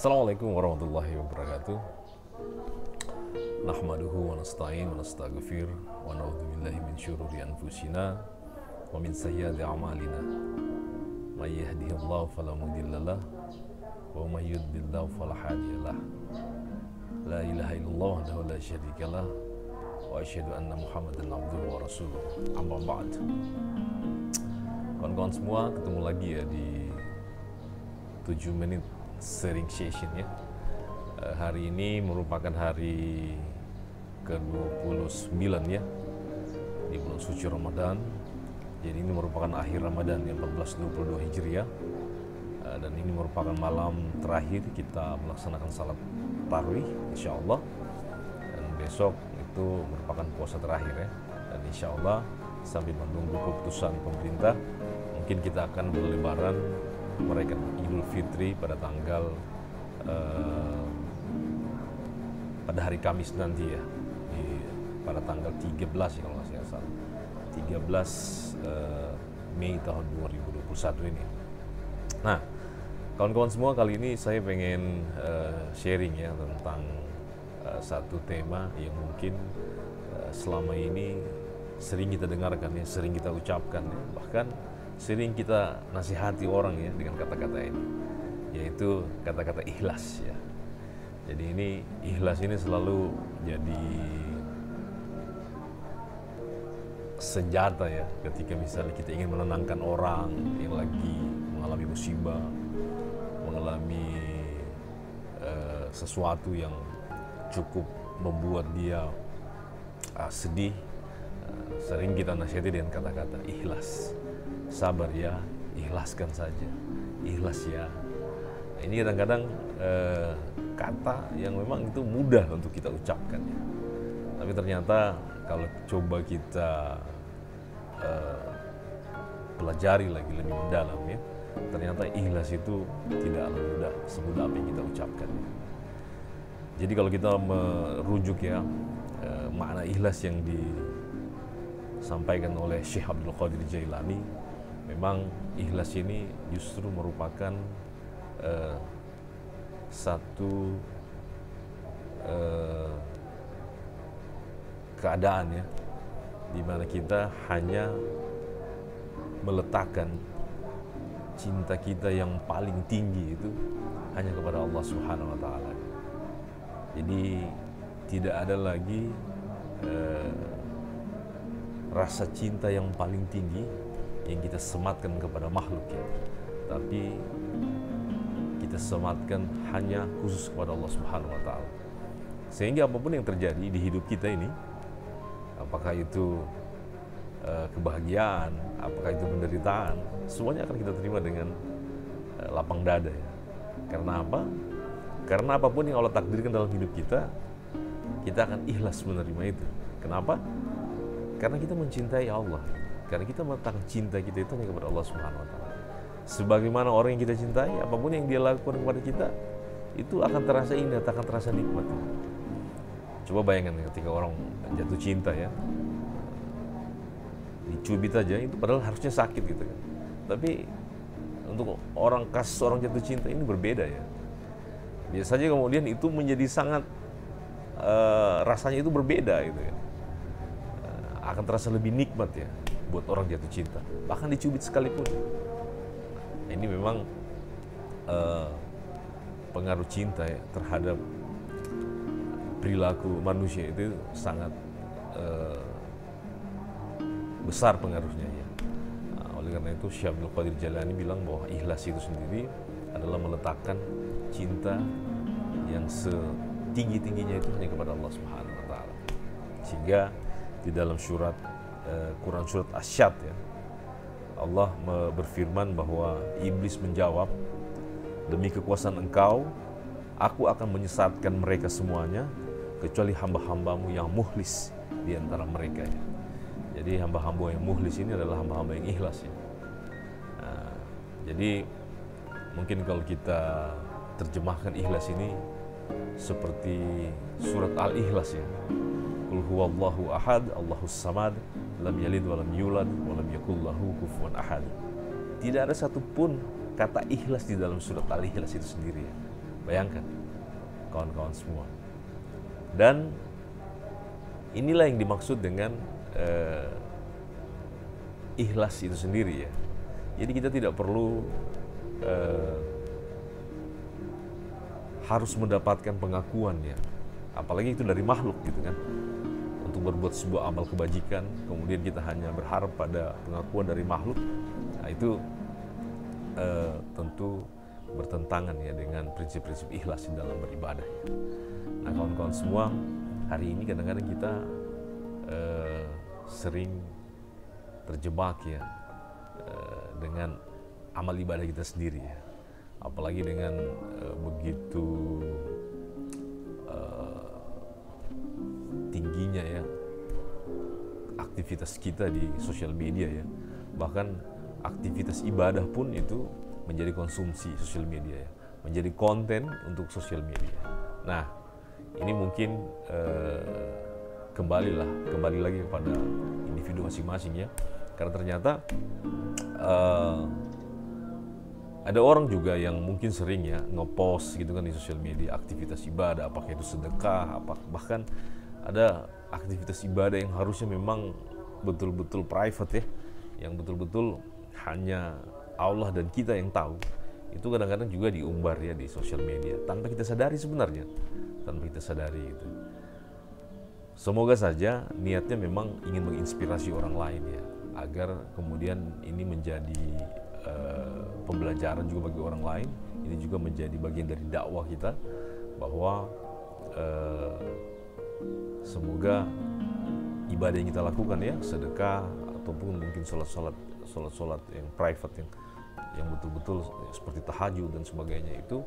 Assalamualaikum warahmatullahi wabarakatuh. Nahmaduhu wa nasta'in wa nastaghfir wa na'udzu billahi min syururi anfusina wa min sayyiati a'malina. May yahdihillahu fala mudhillalah wa may yudlilhu fala hadiyalah. La ilaha illallah wahdahu la syarikalah wa asyhadu anna Muhammadan abduhu wa rasuluh. Amma ba'd. Kawan-kawan semua, ketemu lagi ya di 7 menit sharing session ya. Hari ini merupakan hari ke-29 ya di bulan suci Ramadan. Jadi ini merupakan akhir Ramadan ya, 1422 Hijriah. Dan ini merupakan malam terakhir kita melaksanakan salat tarawih insyaallah. Dan besok itu merupakan puasa terakhir ya. Dan insyaallah sambil menunggu keputusan pemerintah, mungkin kita akan berlebaran merayakan Idul Fitri pada tanggal pada hari Kamis nanti ya, pada tanggal 13 ya kalau nggak salah, 13 Mei tahun 2021 ini. Nah, kawan-kawan semua, kali ini saya pengen sharing ya tentang satu tema yang mungkin selama ini sering kita dengarkan ya, sering kita ucapkan ya, bahkan sering kita nasihati orang ya dengan kata-kata ini, yaitu kata-kata ikhlas ya. Jadi ini ikhlas ini selalu jadi senjata ya ketika misalnya kita ingin menenangkan orang yang lagi mengalami musibah, mengalami sesuatu yang cukup membuat dia sedih. Sering kita nasihati dengan kata-kata ikhlas. Sabar ya, ikhlaskan saja, ikhlas ya. Ini kadang-kadang kata yang memang itu mudah untuk kita ucapkan ya. Tapi ternyata kalau coba kita pelajari lagi lebih mendalam ya, ternyata ikhlas itu tidak mudah semudah apa yang kita ucapkan ya. Jadi kalau kita merujuk ya makna ikhlas yang disampaikan oleh Syekh Abdul Qadir Jailani, memang ikhlas ini justru merupakan satu keadaan ya, di mana kita hanya meletakkan cinta kita yang paling tinggi itu hanya kepada Allah Subhanahu wa Ta'ala. Jadi tidak ada lagi rasa cinta yang paling tinggi yang kita sematkan kepada makhluk ya, tapi kita sematkan hanya khusus kepada Allah Subhanahu wa Ta'ala. Sehingga apapun yang terjadi di hidup kita ini, apakah itu kebahagiaan, apakah itu penderitaan, semuanya akan kita terima dengan lapang dada ya. Karena apa? Karena apapun yang Allah takdirkan dalam hidup kita, kita akan ikhlas menerima itu. Kenapa? Karena kita mencintai Allah. Karena kita meletakkan cinta kita itu hanya kepada Allah Subhanahu wa Ta'ala. Sebagaimana orang yang kita cintai, apapun yang dia lakukan kepada kita, itu akan terasa indah, akan terasa nikmat. Coba bayangkan ketika orang jatuh cinta ya, dicubit aja, itu padahal harusnya sakit gitu kan. Tapi untuk kasus orang jatuh cinta ini berbeda ya. Biasanya kemudian itu menjadi sangat rasanya itu berbeda gitu ya. Akan terasa lebih nikmat ya buat orang jatuh cinta, bahkan dicubit sekalipun. Ini memang pengaruh cinta ya terhadap perilaku manusia itu sangat besar pengaruhnya ya. Oleh karena itu Syekh Abdul Qadir Jailani bilang bahwa ikhlas itu sendiri adalah meletakkan cinta yang setinggi-tingginya itu hanya kepada Allah Subhanahu wa Ta'ala. Sehingga di dalam Quran surat Asy-Syadd ya, Allah berfirman bahwa iblis menjawab, demi kekuasaan engkau, aku akan menyesatkan mereka semuanya kecuali hamba-hambamu yang mukhlis di antara mereka ya. Jadi hamba-hamba yang mukhlis ini adalah hamba-hamba yang ikhlas ya. Nah, jadi mungkin kalau kita terjemahkan ikhlas ini seperti surat Al-Ikhlas ya. Qul huwallahu ahad, Allahus samad, lam yalid walam yulad walam yakul lahu kufuwan ahad. Tidak ada satupun kata ikhlas di dalam surat Al-Ikhlas itu sendiri ya. Bayangkan, kawan-kawan semua. Dan inilah yang dimaksud dengan ikhlas itu sendiri ya. Jadi kita tidak perlu harus mendapatkan pengakuan ya, apalagi itu dari makhluk gitu kan, untuk berbuat sebuah amal kebajikan kemudian kita hanya berharap pada pengakuan dari makhluk. Nah itu tentu bertentangan ya dengan prinsip-prinsip ikhlas di dalam beribadah ya. Nah kawan-kawan semua, hari ini kadang-kadang kita sering terjebak ya dengan amal ibadah kita sendiri ya, apalagi dengan begitu tingginya ya aktivitas kita di sosial media ya, bahkan aktivitas ibadah pun itu menjadi konsumsi sosial media ya, menjadi konten untuk sosial media. Nah ini mungkin kembali lagi kepada individu masing-masing ya, karena ternyata ada orang juga yang mungkin sering ya ngepost gitu kan di sosial media aktivitas ibadah, apakah itu sedekah, bahkan ada aktivitas ibadah yang harusnya memang betul-betul private ya, yang betul-betul hanya Allah dan kita yang tahu. Itu kadang-kadang juga diumbar ya di sosial media tanpa kita sadari sebenarnya, tanpa kita sadari gitu. Semoga saja niatnya memang ingin menginspirasi orang lain ya, agar kemudian ini menjadi pembelajaran juga bagi orang lain. Ini juga menjadi bagian dari dakwah kita, bahwa semoga ibadah yang kita lakukan ya, sedekah ataupun mungkin sholat yang private yang betul-betul seperti tahajud dan sebagainya, itu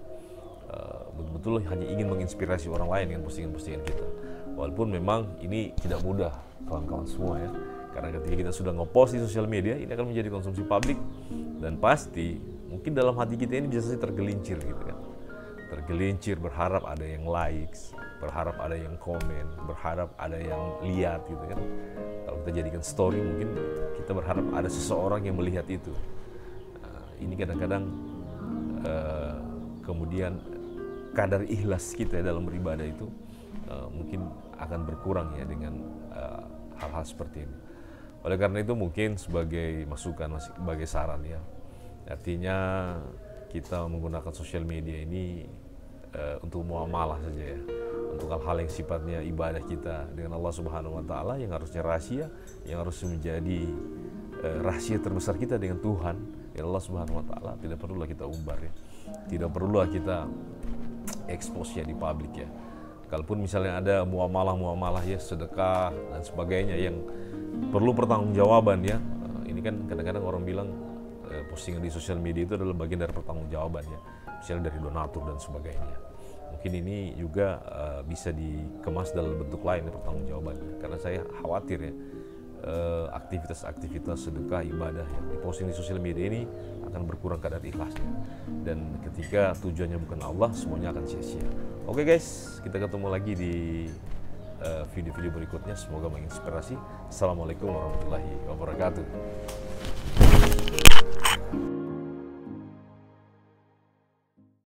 betul-betul hanya ingin menginspirasi orang lain dengan postingan-postingan kita. Walaupun memang ini tidak mudah kawan-kawan semua ya, karena ketika kita sudah ngepost di sosial media, ini akan menjadi konsumsi publik, dan pasti mungkin dalam hati kita ini bisa tergelincir gitu kan, tergelincir berharap ada yang likes, berharap ada yang komen, berharap ada yang lihat gitu kan. Kalau kita jadikan story, mungkin kita berharap ada seseorang yang melihat itu. Ini kadang-kadang kemudian kadar ikhlas kita dalam beribadah itu mungkin akan berkurang ya dengan hal-hal seperti ini. Oleh karena itu mungkin sebagai masukan, sebagai saran ya, artinya kita menggunakan sosial media ini untuk muamalah saja ya, untuk hal-hal yang sifatnya ibadah kita dengan Allah Subhanahu wa Ta'ala, yang harusnya rahasia, yang harus menjadi rahasia terbesar kita dengan Tuhan ya Allah Subhanahu wa Ta'ala, tidak perlulah kita umbar ya, tidak perlulah kita expose ya di publik ya. Kalaupun misalnya ada muamalah ya, sedekah dan sebagainya yang perlu pertanggungjawaban ya, ini kan kadang-kadang orang bilang postingan di sosial media itu adalah bagian dari pertanggungjawaban ya, misalnya dari donatur dan sebagainya. Mungkin ini juga bisa dikemas dalam bentuk lain ya, pertanggungjawabannya, karena saya khawatir ya aktivitas-aktivitas sedekah ibadah yang diposting di sosial media ini akan berkurang kadar ikhlasnya, dan ketika tujuannya bukan Allah, semuanya akan sia-sia. Oke guys, kita ketemu lagi di video-video berikutnya, semoga menginspirasi. Assalamualaikum warahmatullahi wabarakatuh.